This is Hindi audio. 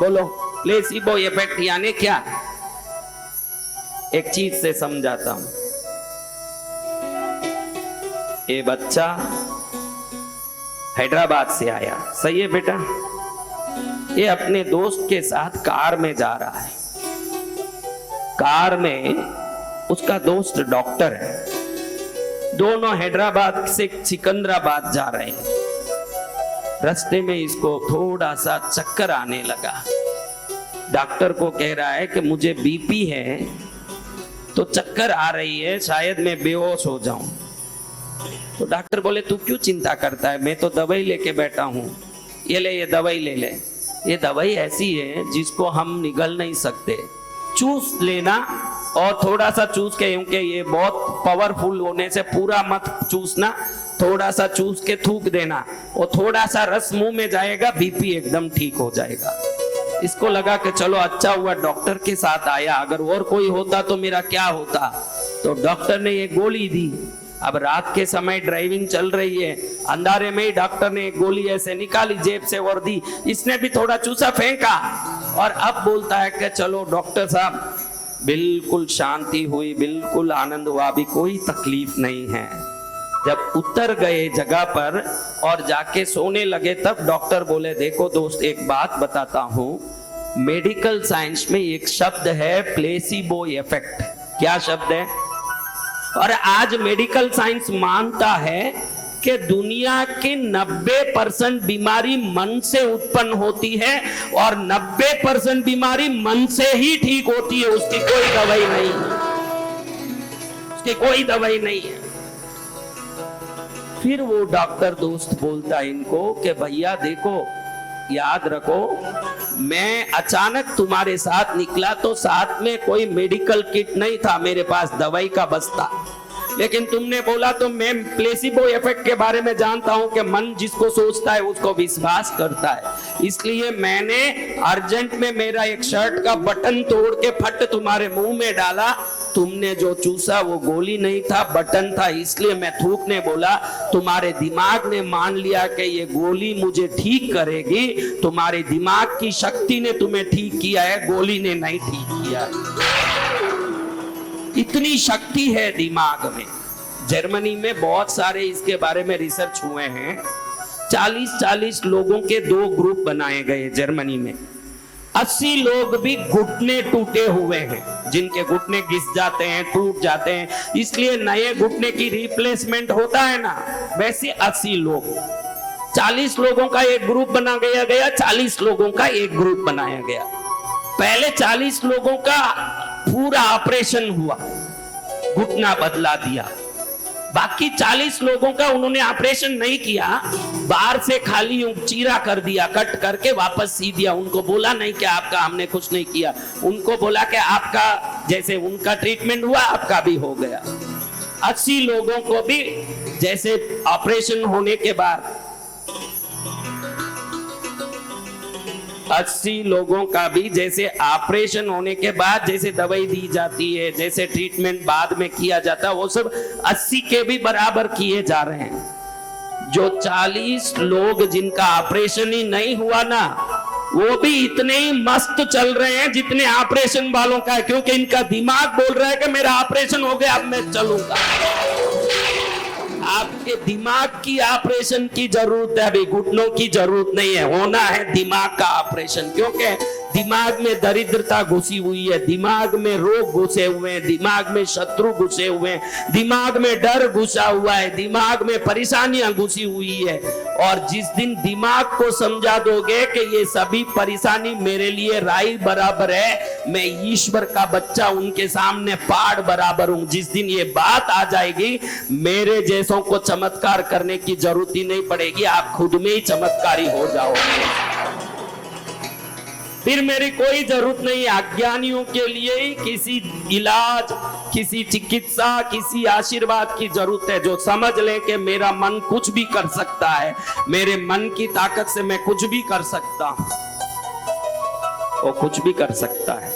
बोलो, प्लेसिबो इफेक्ट यानी क्या? एक चीज से समझाता हूं। ये बच्चा हैदराबाद से आया, सही है बेटा? ये अपने दोस्त के साथ कार में जा रहा है। कार में उसका दोस्त डॉक्टर है। दोनों हैदराबाद से सिकंदराबाद जा रहे हैं। रास्ते में इसको थोड़ा सा चक्कर आने लगा। डॉक्टर को कह रहा है कि मुझे बीपी है तो चक्कर आ रही है, शायद मैं बेहोश हो जाऊं। तो डॉक्टर बोले तू क्यों चिंता करता है, मैं तो दवाई लेके बैठा हूं, ये ले, ये दवाई ले ले। ये दवाई ऐसी है जिसको हम निगल नहीं सकते, चूस लेना और थोड़ा सा चूस के, क्योंकि ये बहुत पावरफुल होने से पूरा मत चूसना, थोड़ा सा चूस के थूक देना, और थोड़ा सा रस मुंह में जाएगा, बीपी एकदम ठीक हो जाएगा। इसको लगा कि चलो अच्छा हुआ डॉक्टर के साथ आया, अगर और कोई होता तो मेरा क्या होता। तो डॉक्टर ने ये गोली दी। अब रात के समय ड्राइविंग चल रही है, अंधारे में ही डॉक्टर ने एक गोली ऐसे निकाली जेब से और दी। इसने भी थोड़ा चूसा फेंका और अब बोलता है कि चलो डॉक्टर साहब, बिल्कुल शांति हुई, बिल्कुल आनंद हुआ, अभी कोई तकलीफ नहीं है। जब उतर गए जगह पर और जाके सोने लगे तब डॉक्टर बोले देखो दोस्त, एक बात बताता हूं, मेडिकल साइंस में एक शब्द है प्लेसिबो इफेक्ट। क्या शब्द है? और आज मेडिकल साइंस मानता है कि दुनिया की 90% बीमारी मन से उत्पन्न होती है और 90% बीमारी मन से ही ठीक होती है। उसकी कोई दवाई नहीं, उसकी कोई दवाई नहीं है। फिर वो डॉक्टर दोस्त बोलता है इनको कि भैया देखो, याद रखो, मैं अचानक तुम्हारे साथ निकला तो साथ में कोई मेडिकल किट नहीं था, मेरे पास दवाई का बस्ता। लेकिन तुमने बोला तो मैं प्लेसिबो इफेक्ट के बारे में जानता हूं कि मन जिसको सोचता है उसको विश्वास करता है, इसलिए मैंने अर्जेंट में मेरा एक शर्ट का बटन तोड़ के फट तुम्हारे मुंह में डाला। तुमने जो चूसा वो गोली नहीं था, बटन था, इसलिए मैं थूकने बोला। तुम्हारे दिमाग ने मान लिया कि ये गोली मुझे ठीक करेगी। तुम्हारे दिमाग की शक्ति ने तुम्हें ठीक किया है, गोली ने नहीं ठीक किया। इतनी शक्ति है दिमाग में। जर्मनी में बहुत सारे इसके बारे में रिसर्च हुए हैं। 40-40 लोगों के 2 ग्रुप बनाए गए जर्मनी में। 80 लोग भी घुटने टूटे हुए हैं, जिनके घुटने घिस जाते हैं, टूट जाते हैं, इसलिए नए घुटने की रिप्लेसमेंट होता है ना, वैसे 80 लोग। 40 लोगों का एक ग्रुप बना गया, 40 लोगों का एक ग्रुप बनाया गया। पहले 40 लोगों का पूरा ऑपरेशन हुआ, घुटना बदला दिया। बाकी 40 लोगों का उन्होंने ऑपरेशन नहीं किया, बाहर से खाली चीरा कर दिया, कट करके वापस सी दिया। उनको बोला नहीं कि आपका हमने कुछ नहीं किया, उनको बोला कि आपका जैसे उनका ट्रीटमेंट हुआ आपका भी हो गया। 80 लोगों को भी जैसे ऑपरेशन होने के बाद 80 लोगों का भी जैसे ऑपरेशन होने के बाद जैसे दवाई दी जाती है, जैसे ट्रीटमेंट बाद में किया जाता है, वो सब 80 के भी बराबर किए जा रहे हैं। जो 40 लोग जिनका ऑपरेशन ही नहीं हुआ ना, वो भी इतने ही मस्त चल रहे हैं जितने ऑपरेशन वालों का है, क्योंकि इनका दिमाग बोल रहा है कि मेरा ऑपरेशन हो गया, अब मैं चलूंगा। आपके दिमाग की ऑपरेशन की जरूरत है, अभी घुटनों की जरूरत नहीं है। होना है दिमाग का ऑपरेशन, क्योंकि दिमाग में दरिद्रता घुसी हुई है, दिमाग में रोग घुसे हुए हैं, दिमाग में शत्रु घुसे हुए हैं, दिमाग में डर घुसा हुआ है, दिमाग में परेशानियां घुसी हुई है। और जिस दिन दिमाग को समझा दोगे कि ये सभी परेशानी मेरे लिए राई बराबर है, मैं ईश्वर का बच्चा उनके सामने पहाड़ बराबर हूं, जिस दिन ये बात आ जाएगी, मेरे जैसों को चमत्कार करने की जरूरत ही नहीं पड़ेगी, आप खुद में ही चमत्कारी हो जाओगे। फिर मेरी कोई जरूरत नहीं है अज्ञानियों के लिए ही किसी इलाज, किसी चिकित्सा, किसी आशीर्वाद की जरूरत है। जो समझ ले कि मेरा मन कुछ भी कर सकता है, मेरे मन की ताकत से मैं कुछ भी कर सकता हूं, वो कुछ भी कर सकता है।